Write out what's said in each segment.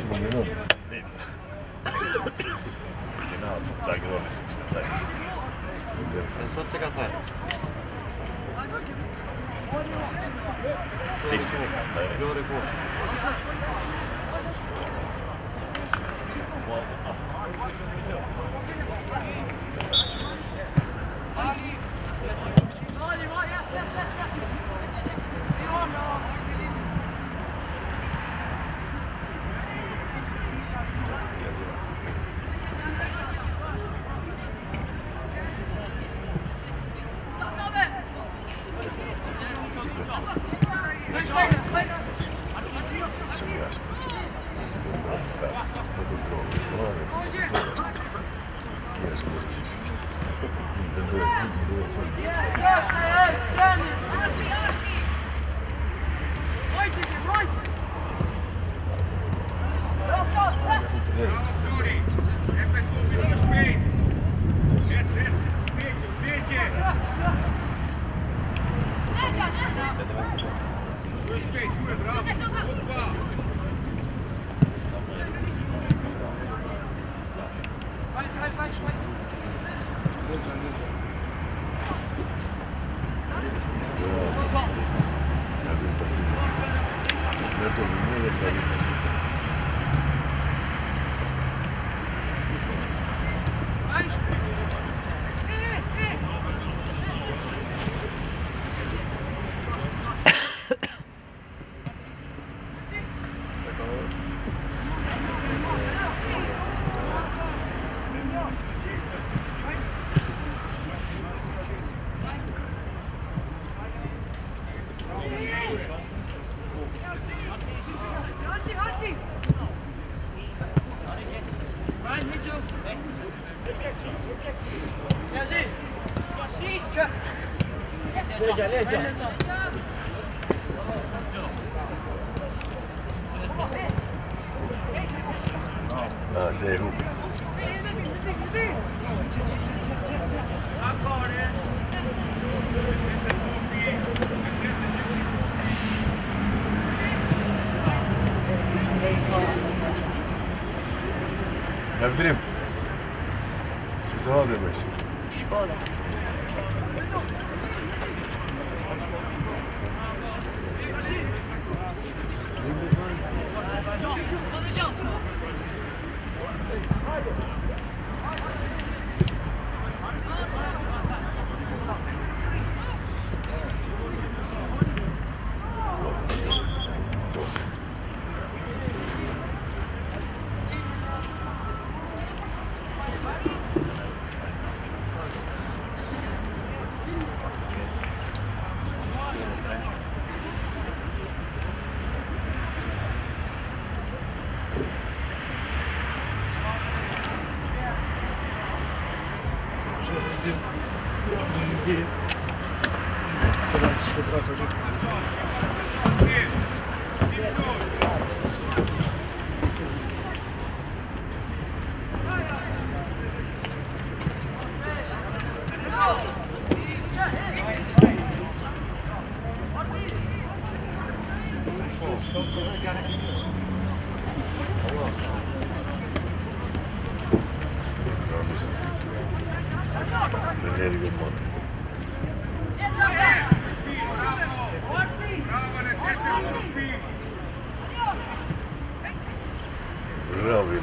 보면은 나 그러네 진짜. そっちがさい。できそうなんだよね。秒でこう。Sei Rubi. Yavdirim. Siz hava demiş. Шкода. Teraz się wraca, że... Ben nereye gitmem? Bravo ya.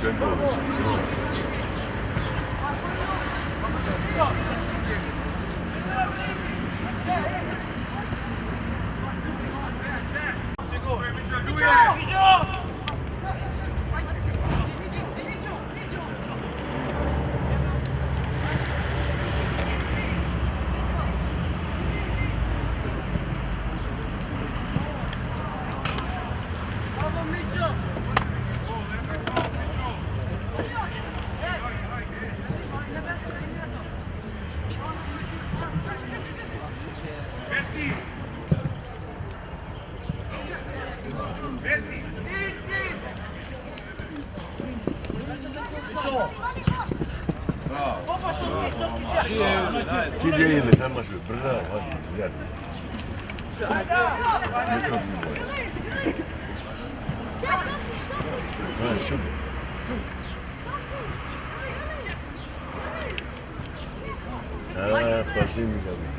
Sen de olursun. Cilj je ili nemaš bi, bravo, hadi, jedi. Ne çok iyi bu. Ha, şu. Ha, pasayım bir tabii.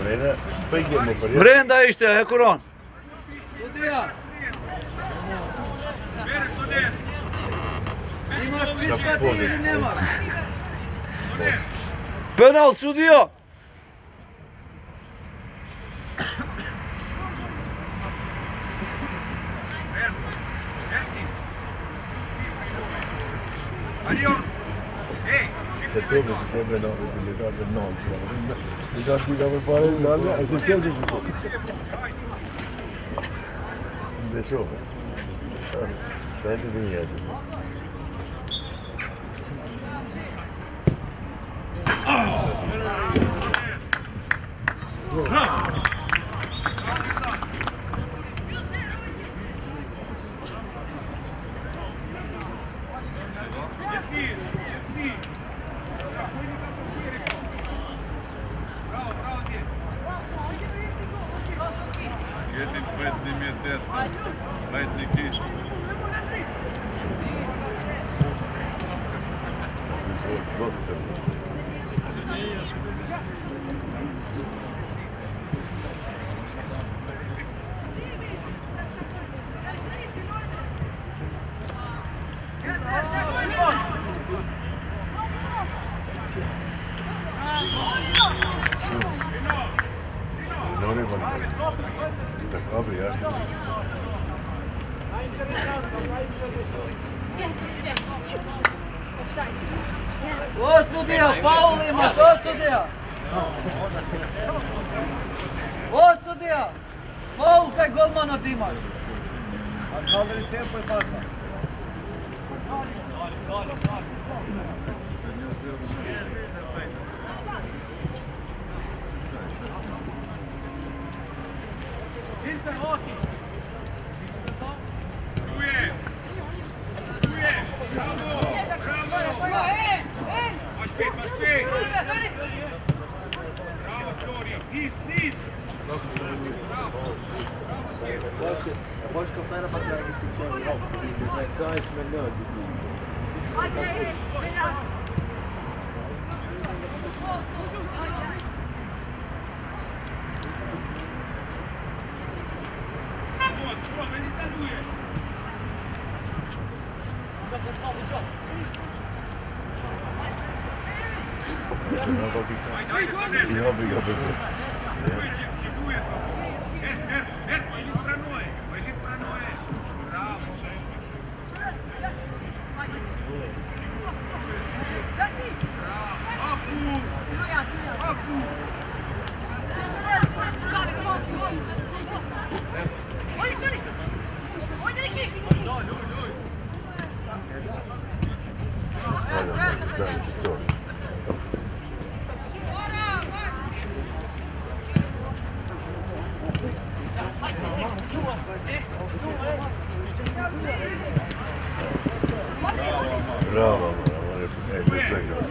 Brena, pa idemo pa je. Brenda işte Hekuron. Imaš Da piskati poziv. ili nemaš? Penal sudija. Se to mi se sembra no, le cose non si i nostri come fare il nonno e se sente si può. De show. Sente di niente. Jedin Frednim je detan. Hajde Nikić. Ne oluyor bana? Tak abi ya. O sudija, faul imaš, o sudija! O sudija! Faul kaj golmana ti imaš! Kaldırın tempo i basta. Ja, bygga på sig. Dajcie co? Bravo, ej, zagrał.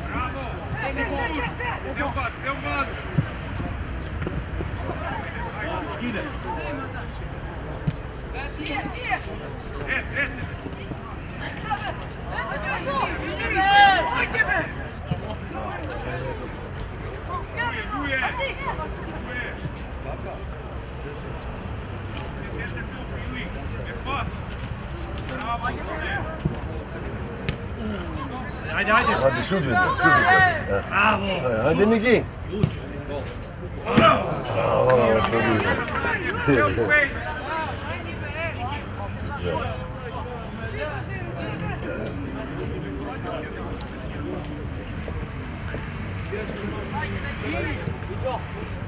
Hadi hadi. Hadi şu dedi, şu dedi. Bravo. Hadi Niki. Bravo, Süper.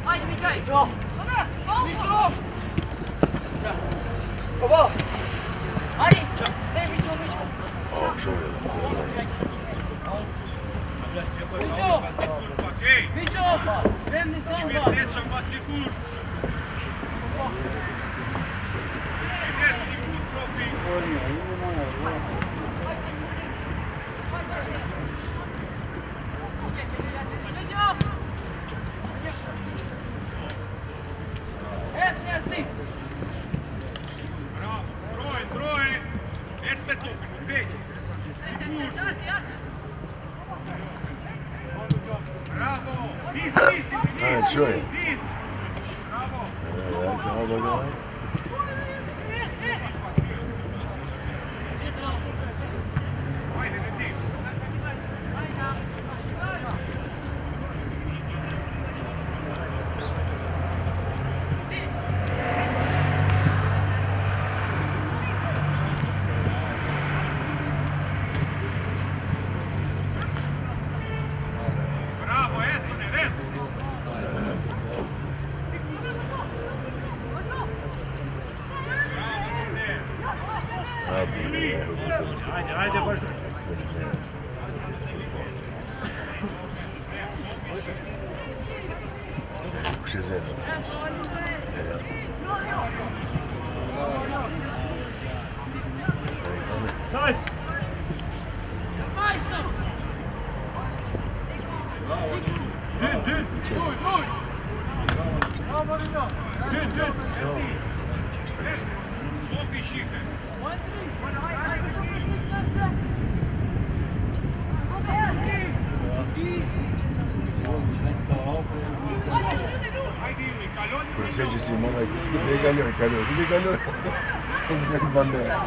Haydi Micay! Mico! Mico! Baba! Hadi! Hey Mico, Mico! Akşam yarısı. Mico! Mico! Prendi salva! Ajde, čuj. Ajde, samo da Ajde, baš. Kuše zemlje. Staj! Dün, dün! Dün, dün! Prosegue si manda de galhão, se de galhão. Bandeira.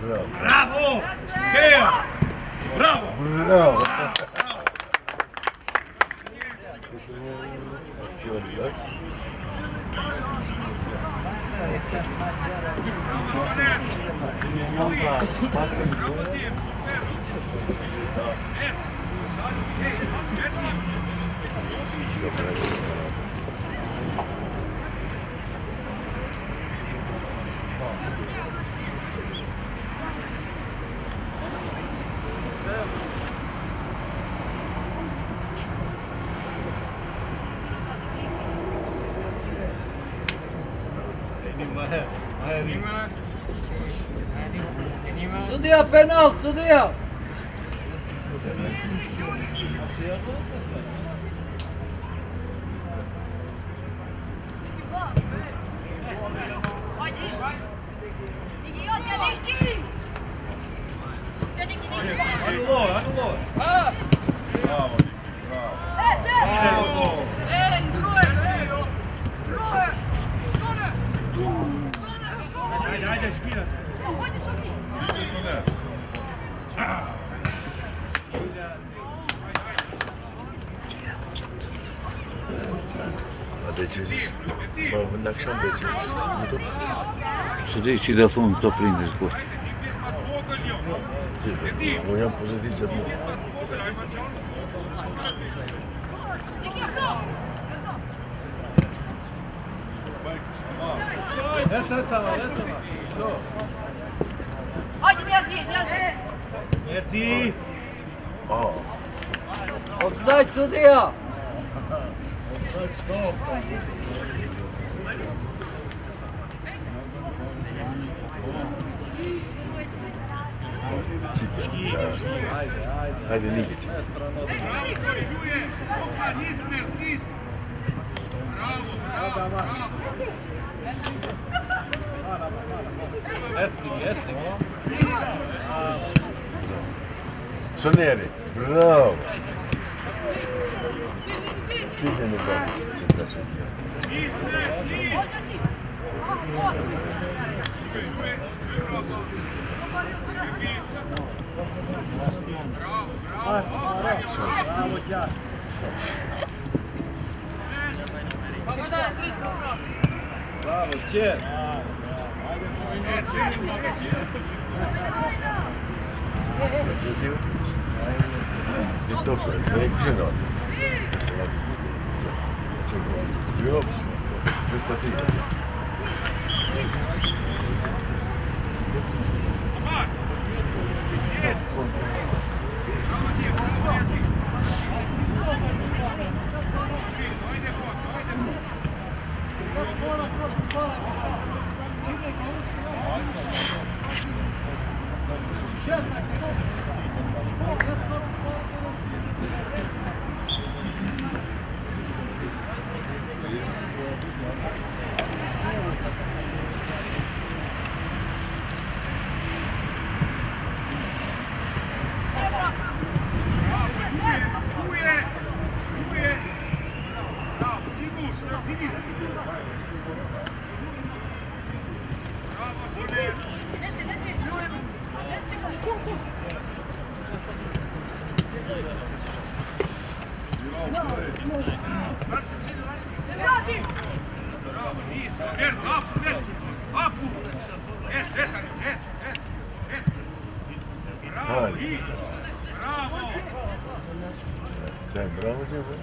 Bravo. Bravo! Gea! Bravo! Bravo. Azioni, da? Sudija penal, sudija! Anulou, anulou! Pas! Bravo, bravo. Ajde, ajde, škira! Decisiv. Ma akşam decisiv. Sudi ci da su to prinde zgost. Moram pozitiv da mu. Hajde, njazi! Erti! Offside, sudija! Hajde, Nikić. Soneri, bravo. Čekaj, ne da. Bravo, tja! Bravo, čer! Decisiv. E to sve je kuženo. Bilo bi smo. Prestativa. Hvala, hvala. Hadi. Sen bravo diyorsun.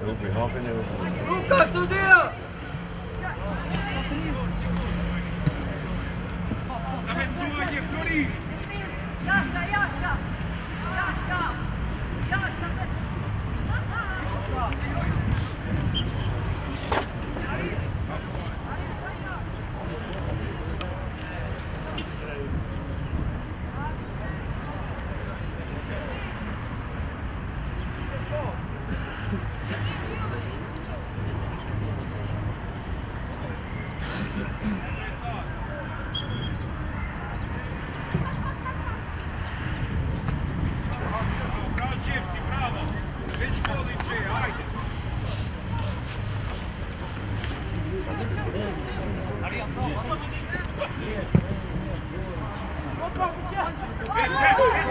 Rupi, hapen je Ruka sudija!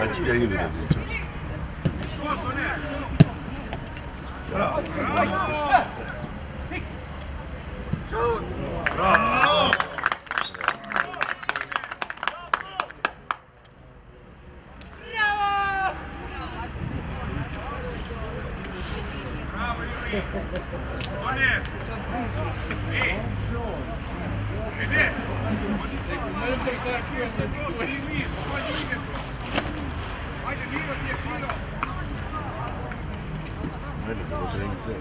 Kaç diye gidiyor diyor. Hadi hocaya gidiyor.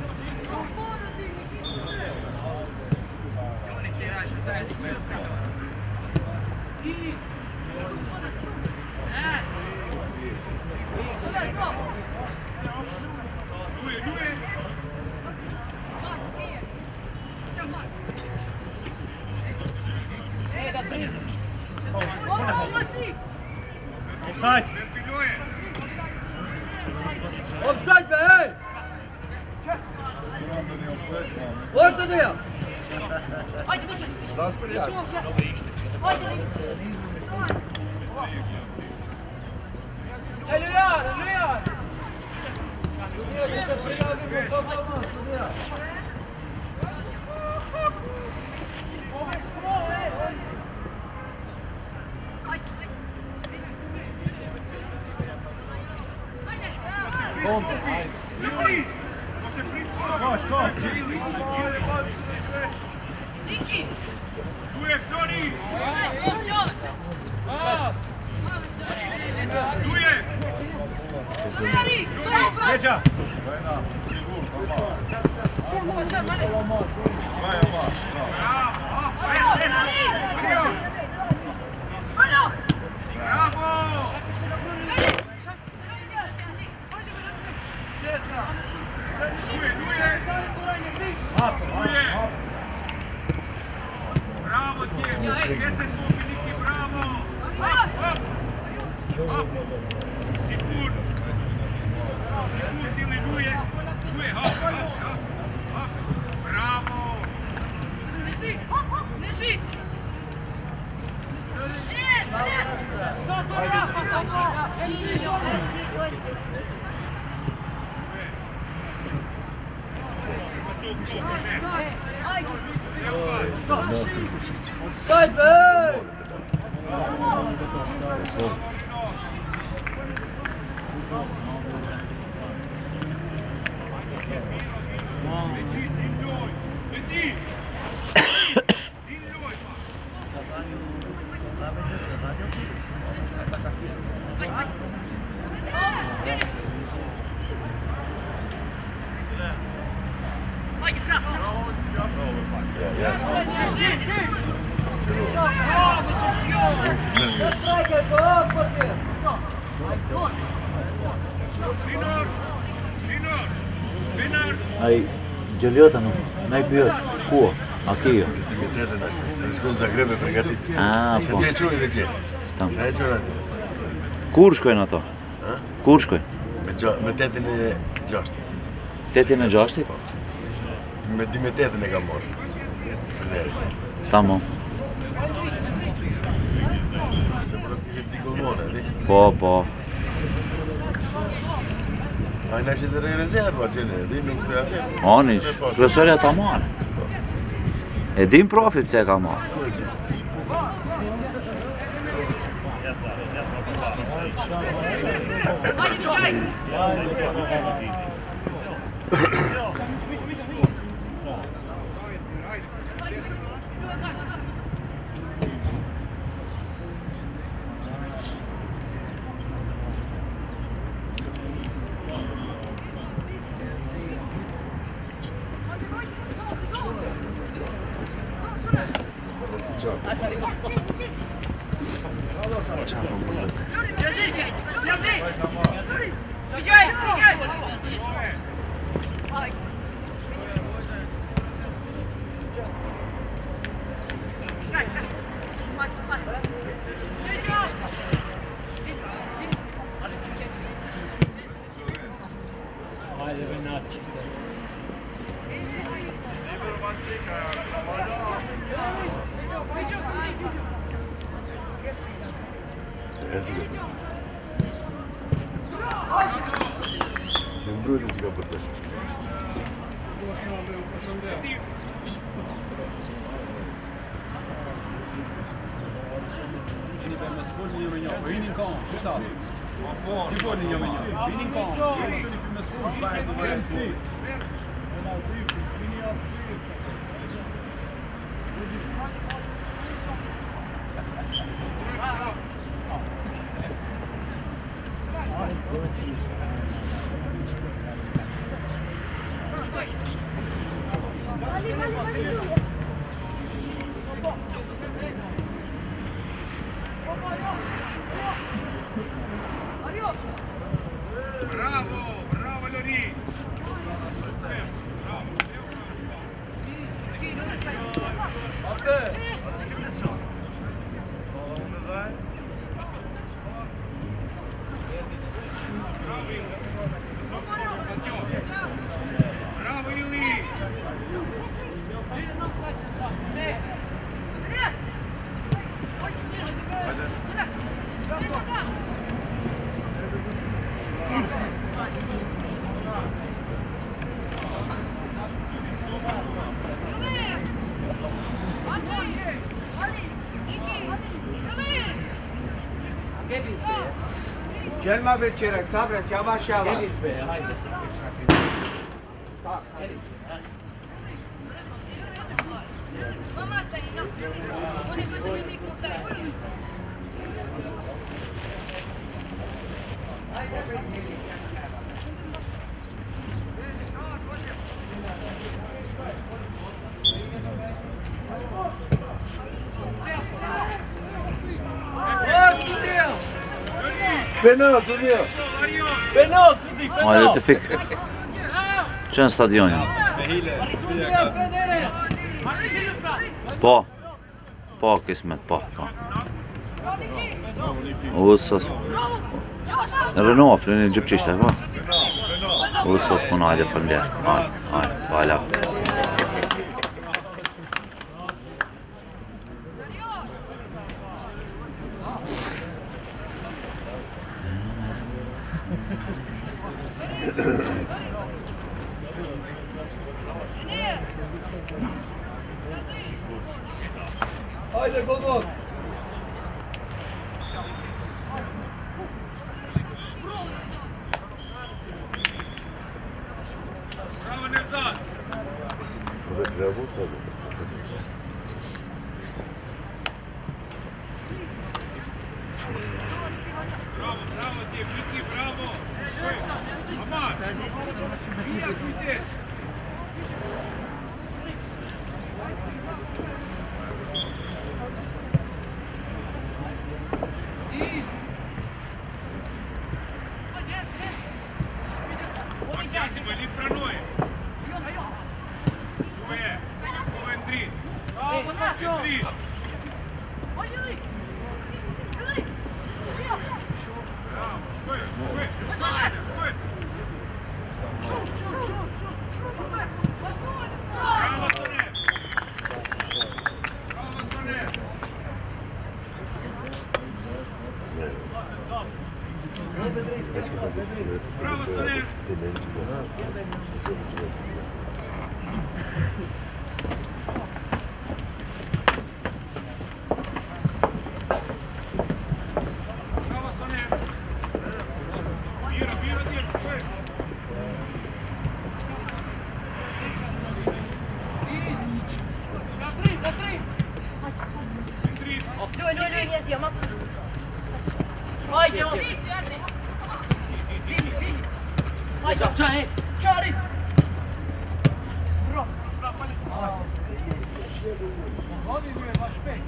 Offside. Offside be hey! Gol sudija! Ajde, više. Ajde, Lilian! Sudija će te prijaviti po sofama, sudija. Koš, koš. Tu je Toni. Tu je. Sjeća. Bravo! Bravo, Diego! 10 pobjedniki, bravo! Hop! Hop! Sigur! Sigur, Dile, Duje! Duje, hop, hop, hop! Hop! Bravo! Nesi! Nesi! Offside be hey! Leti! Ajde, bravo! Ja. Bravo, Cischio! Striker, go up, portier! Junior! Junior! Winner! Ai, Gjeliota nuk i pyet ku? Atij. Dimitete na shtë, se shkon Zagreb e pregatit. Ah, Se po. ndje qoj dhe që. Tam. Sa e qoj atë? Kur shkojnë ato? Ha? Kur shkojnë? Me 8-6. 8-6? Me 18 e kam marrë. Ne. Tamam. Se për të kishë dikullmone, di? Po, po. A i në kështë të rej rezerva që ne, di? Nuk të asem. Ani, kryesorja ta marrë. E dim profi pse e ka marrë. Ku e di? Hajde, Michaj! Michaj, Michaj! Hajde, Venacci. E si ka përcet. Se mbrojti që ka përcet. Vini kom, sa? Ti voli një me një. Vini kom, jeni shoni për mesful, bajt në vërëmësi. Bravo! Bravo, Lori! Bravo, Ili! Gelme bir çeyrek sabret yavaş yavaş. Elis be, hajde. Mama stani, no. On je to će mi mikro taj. Penal, sudija! Penal, sudi, penal! Hajde të fik. Qënë stadionin? Po. Po, kismet, po. Usës. Renault, flini gjyp qishte, po. Usës pun hajde përnder. Hajde, vala. Hajde, gol, gol! Bravo, Nevzat! Bu da bravo tabii. Bravo, bravo, ti, Miki, bravo! Amar! Iako ideš! 4. Bravo, Soner! Bravo, Soner! Bira, dentro, foi! Da tri! Lui, nije si, ama... Ajde, on! Ajde, čaj! Čari! Bro! Hodi lui, baš pet.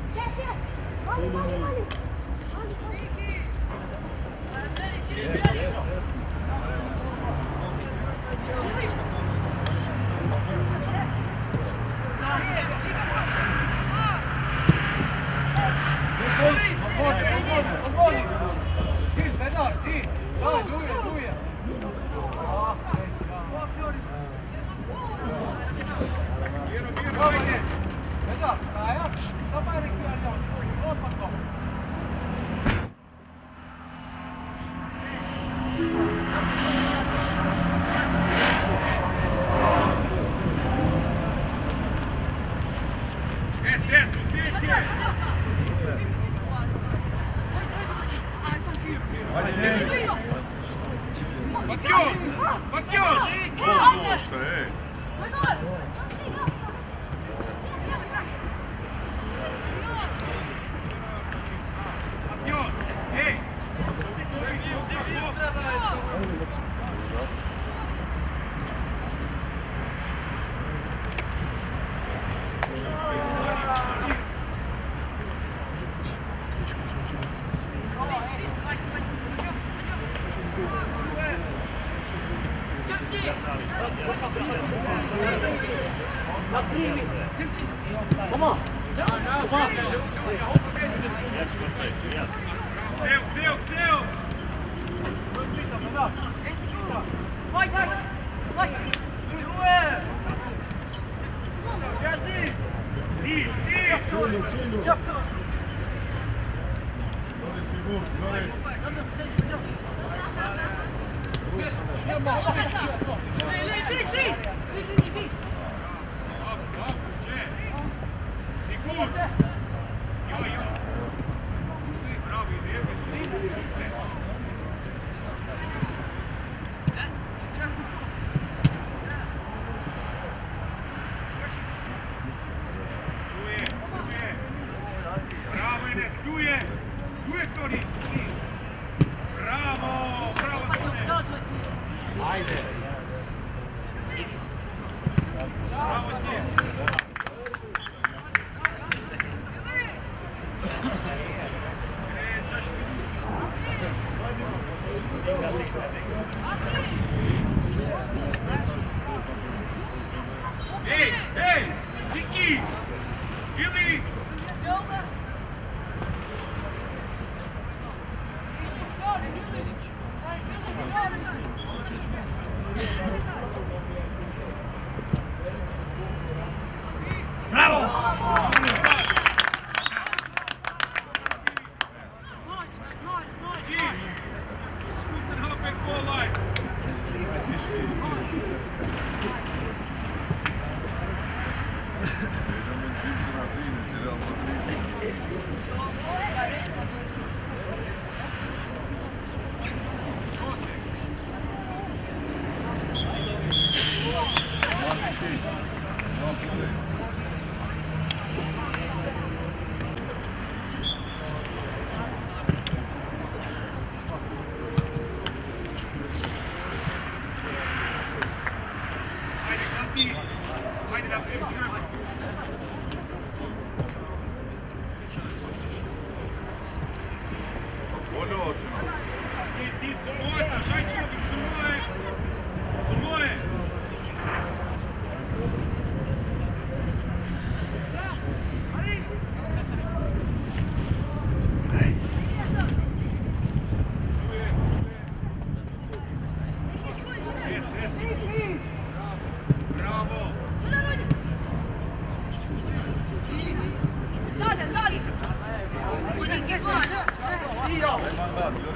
Ti, Bedar, ti. Čaj, duje. Bedar, Kaja, sama je rekao Arjan, odmah to. Bravo!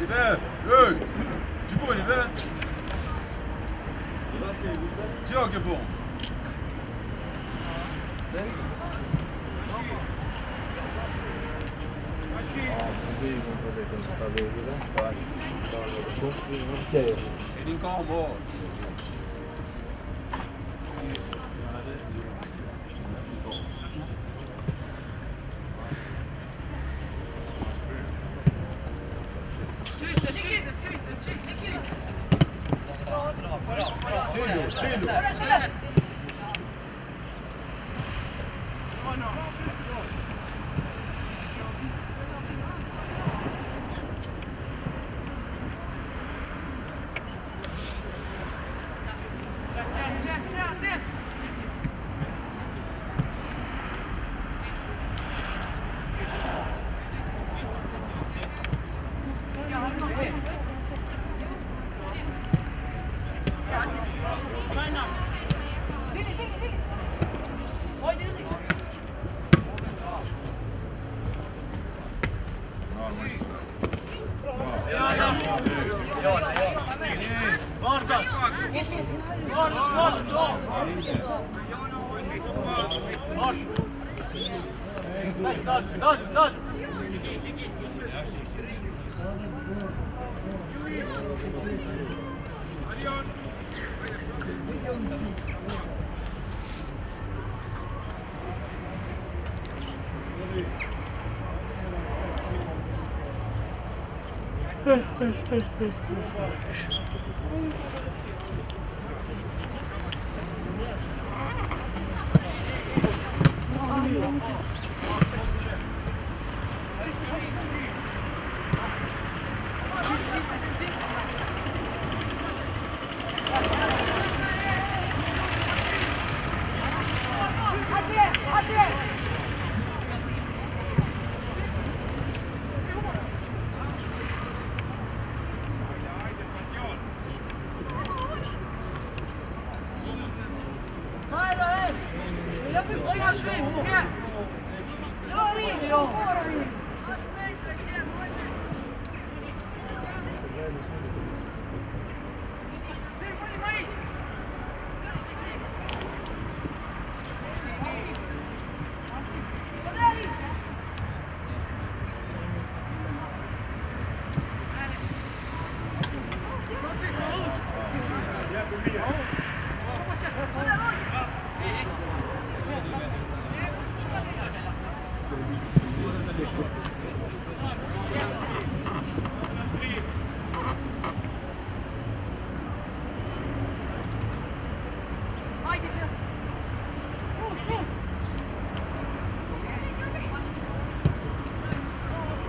Oliver, hey, tu peux Oliver? Tiens, que bon. Lincoln ball.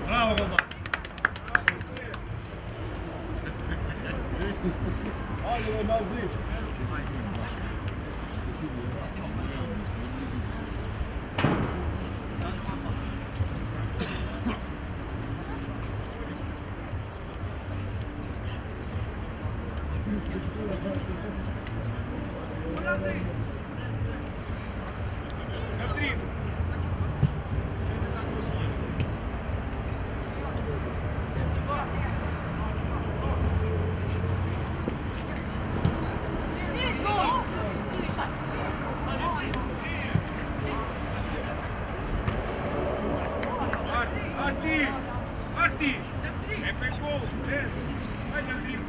Bravo, Bomba. Ajde, Nazir. Arti! Arti! E per gol! Vai al rim!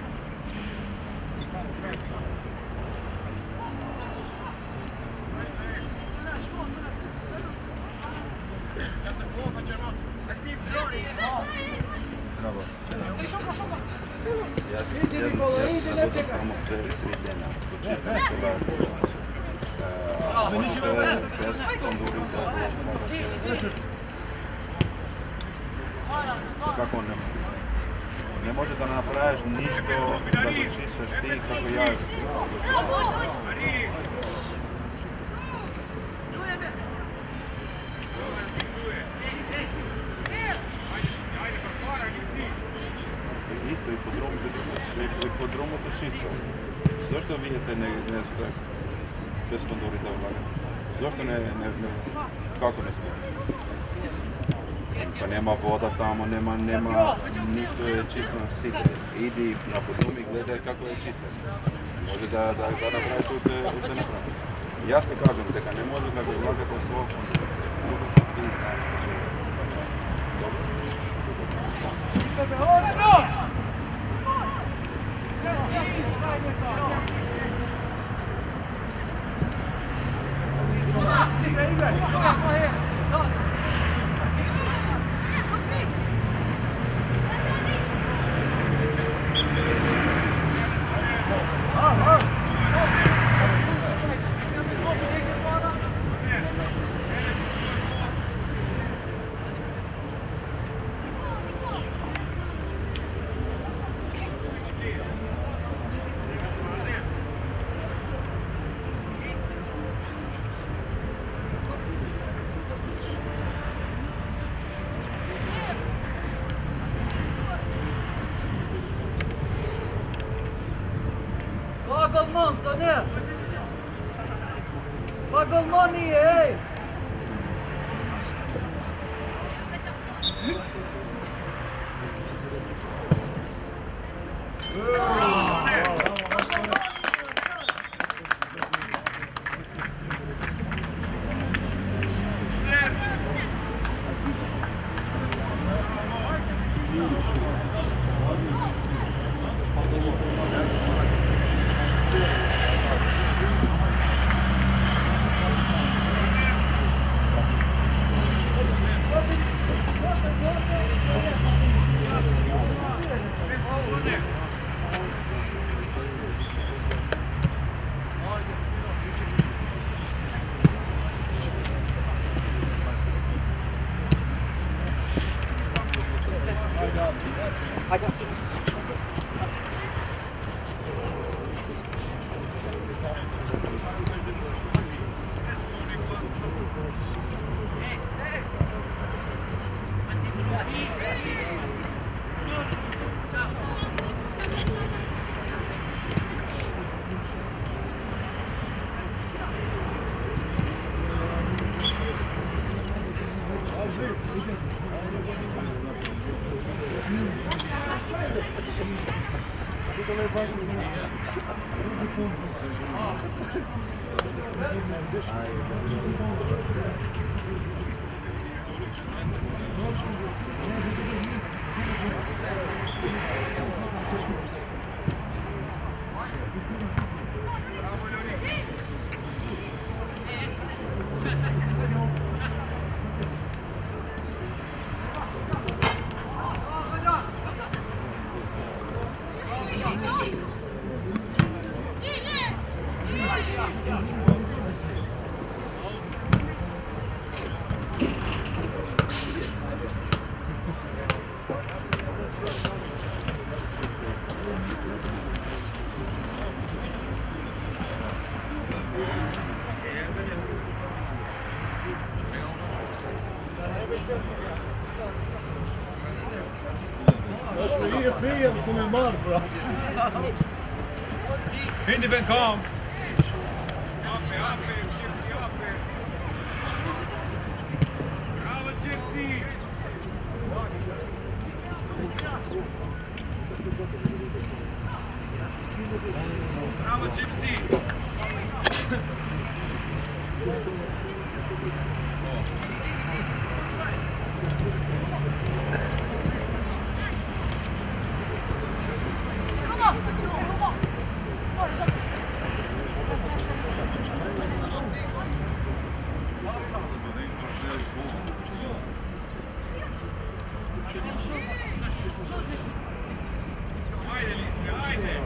Zdravo. Jaz sem tamo 3 dena, počistim celar. Bez tandoori kako ne može da napraviš ništo da ga čistaš ti kako ja. Isto i po drumu to čisto. Zašto vidite ne stoje bez tandoori da vlagate? Zašto kako ne smije? Pa nema voda tamo, nema ništa je čisto na site. Idi na podrum i gledaj kako je čisto. Može da napraviš ušte napravi. Ja ti kažem, teka ne može da ga vlagate u svog fondu. Ti znaš što će. Bagulman, Sonia! Bagulman iyi, hey! Som en marmor. Hindi ben kom. Bravo, Gypsy! Bravo, Gypsy! Ajde, Lise, ajde!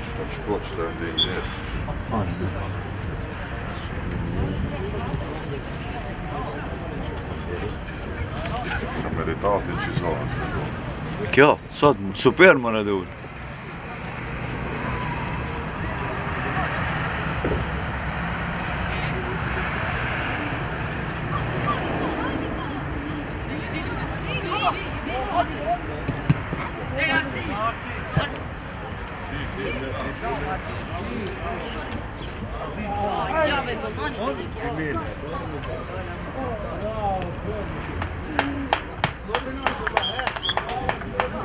Šta ću god, šta je gdje izvesiš. Ameritalci će zovati. Kjo, sad super mora da uđe.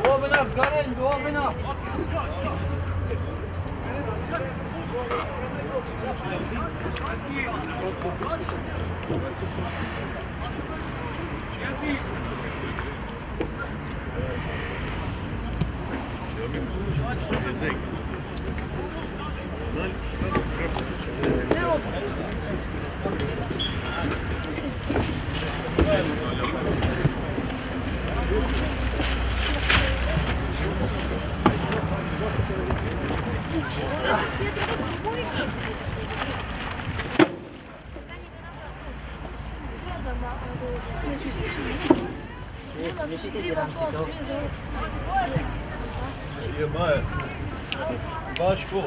Open up, Karim, open up. Je maar. Baš cool.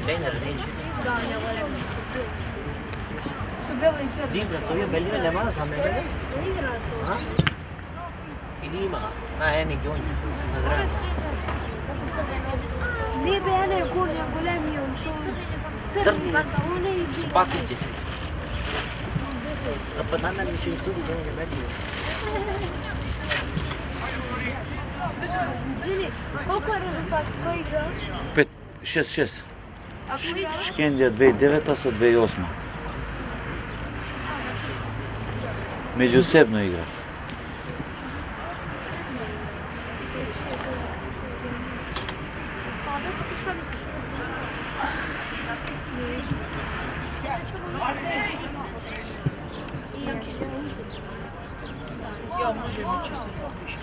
Trener neće. Da, ne volim se su beli i crni. Divno, to je belje nema za mene. Ne igra na to. Ili ima. Na eni gjonj se zagrada. Не бе, не голям, големи Crni панталони и spakujte se. A pa dana mi će im sudi da ne mediju. Извини, колко е резултат? Кой игра? 6-6. Ако игра? Шкендия 2009, са 2008. Međusobno igra. Pa dobro, ti što misliš? Ja, može mi će se zapišem.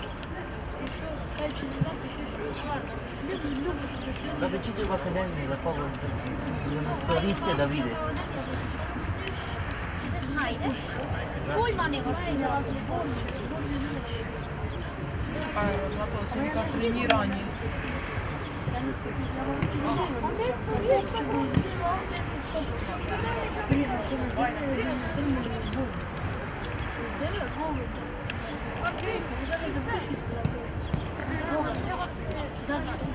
Kaj će se zapišeš? Ne bi ljubav da se Da bi čiđe u akademiju, da pogled, da se liste da vide. Če se znajdeš? Pojma nemaš, ti zalazili bolje. A zato sam kao treniranje.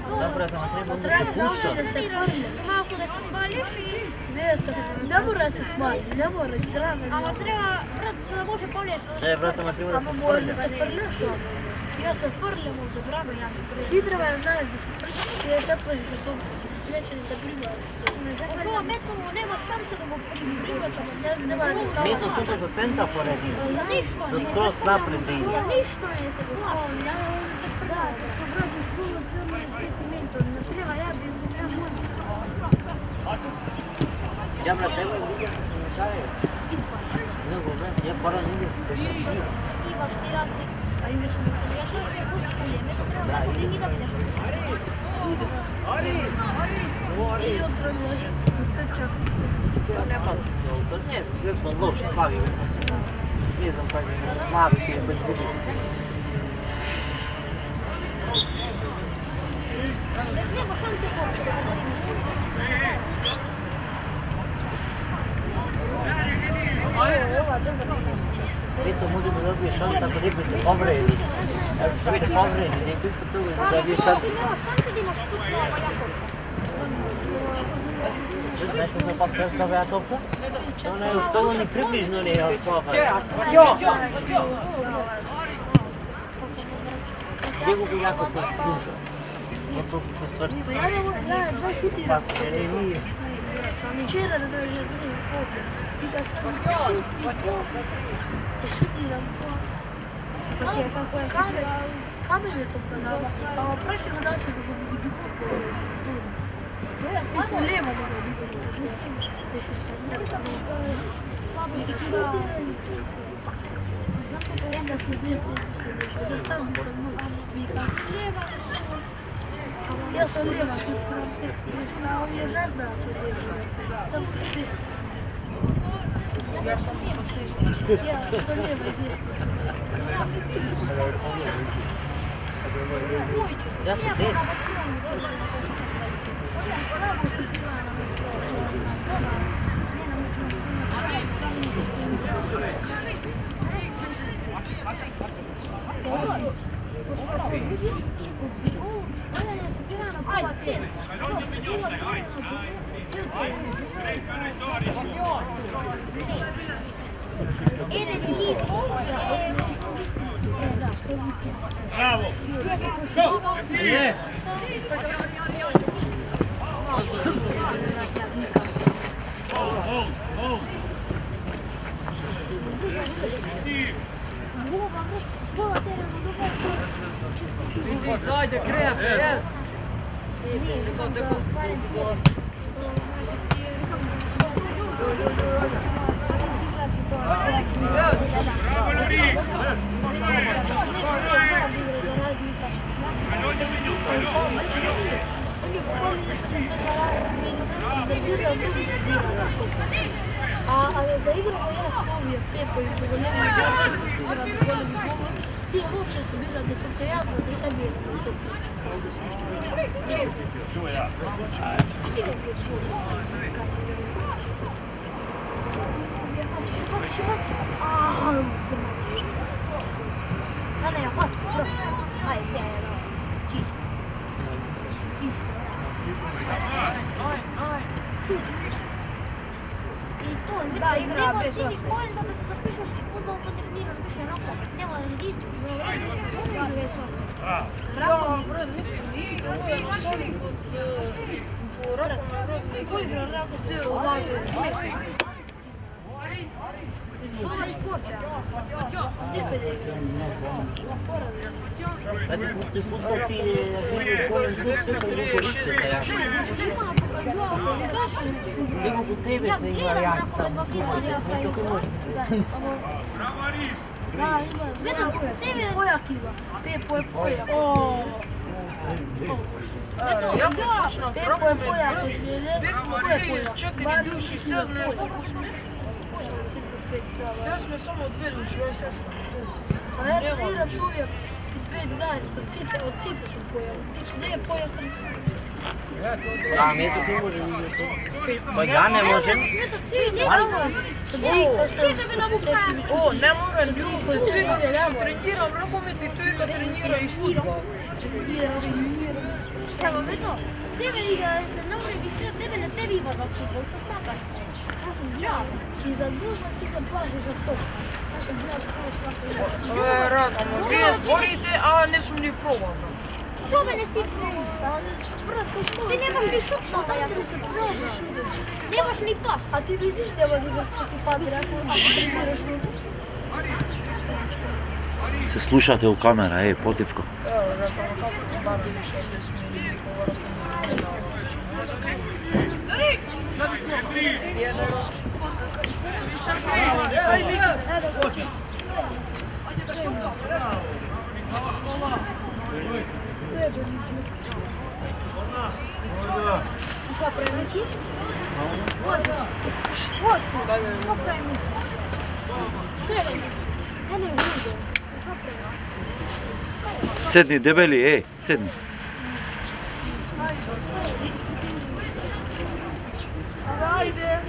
Dobro, da treba onda se spušta. Малко да се свалиш и... Ne mora se smanjiti, ne mora, draga. Ама треба, брат, за да може по-лесно. Brate, ma treba da se Ама mora da frlja. se frljaš. Ja се фрлям овде, браво, ја ми Ti treba da znaš da se frljaš. Ti da se plašiš od toga. Neće da te privlači. Ошо метно нема шанса да го привлечам. Nema ni stava. Nije to samo za centa poredi. За ништо За не се скроz napred da ide. За ништо не се дошла. Ja ne mogu da se frljaš. Што брат, у школу треба цвеци ментор. Не треба ја да ја можам. Ja, brate, evo je vidio što me čaje. Mnogo, brate, ja pora ne idem. Имаш ти разни. А идеш да ја се спусти времето, треба да години да бидеш I jutro može. Trčak. Ja nema, to ne znam, kako on loše slavi, mislim. Ne znam kako je slavi, ti je bez budu. Нема шанси повече да го Eto, može da dobije šansa ako nekoj se povredi. Da se povredi, nekoj isto toga da dobije šansa. Нема шанси да имаш шут на јако. Знаеш какво пак сега става ја топка? Ona je u školu ni približno ne je od soba. Njegu bi jako se sluša. On toliko što cvrsti. Pa ja ne mogu, ja dva šutira. Pa se revije. Včera da dođe na drugi potez. I da stane da šuti to. Da šutiram to. Kamen je to kanala. A praćemo da će da budu duboko. I su lijevo da budu. I da šutira i slijepo. Onda su desne sljedeće. Da stavim kod moj. Ja sam lijeva šutiram tekst. A ovdje ne zna su lijeva. Samo su desne. Ja sam išao desne. Ja sam lijeva i desne. Ja sam desni. Bravo! Je! Ajde, krep, šef! Bravo, Luri! Ali da igramo ja s ovim Pepo i pogoljeni igrače koji su igrali golem s golom, ti uopće sabirate kako ja znam da sebi je Ne, ja hvatim se troška. Ajde, sjajno. Čisto. Čisto. Šut. I to je bitno. Nema ti ni poenta da se zapišeš u futbol kad treniraš više nogomet. Nema da ističeš za ovo. Bravo, brad, nije ovo je Sonik od Raka. Ko igra Raka cijelo mjesec? Шо спорта? Gdje pa da igra? Radi, pusti futbol ti je kolež god sve koji mogu koriste se jako. Ima pokažu, ne kašem. Samo kod tebe Ja se ima gledam jak nakon tam. Bakina, ja kaj Kako može biti? Da, ima. Gledam, tebe pojak ima. Pojak. Ja počnem Pepo je pojak od želje. Ko je pojak? Četiri duši, sve znaš koliko smo. Sve smo samo dve duši, oj sve smo. A ja da igram s uvijek 2011, od sita su pojak. Gdje je pojak? A mi to ti može vidjeti. Pa ja ne možem. Čekaj me da mu kažem. O, ne moram ljudi, svi što treniram nogomet i tu je kad trenira i futbol. Evo me to. Tebe igra se ne može registrira, tebe ne tebi ima za futbol, što sabaš te. Ja sam džav. I za dužba ti se plaže za to. Ja sam džav kao svako igra. Radimo, vi ne zborite, a ne sam ni probao. Što me ne si probao? Ti nemaš ni šutova, ja tu se probaš. Nemaš ni pas. A ti misliš da je da što ti padiraš, a ti treniraš unutra? Se slušate u kamera, Potivko. Evo, radimo kako da vidiš da se smiri govoriti. Sedni, debeli, sedni. Ajde.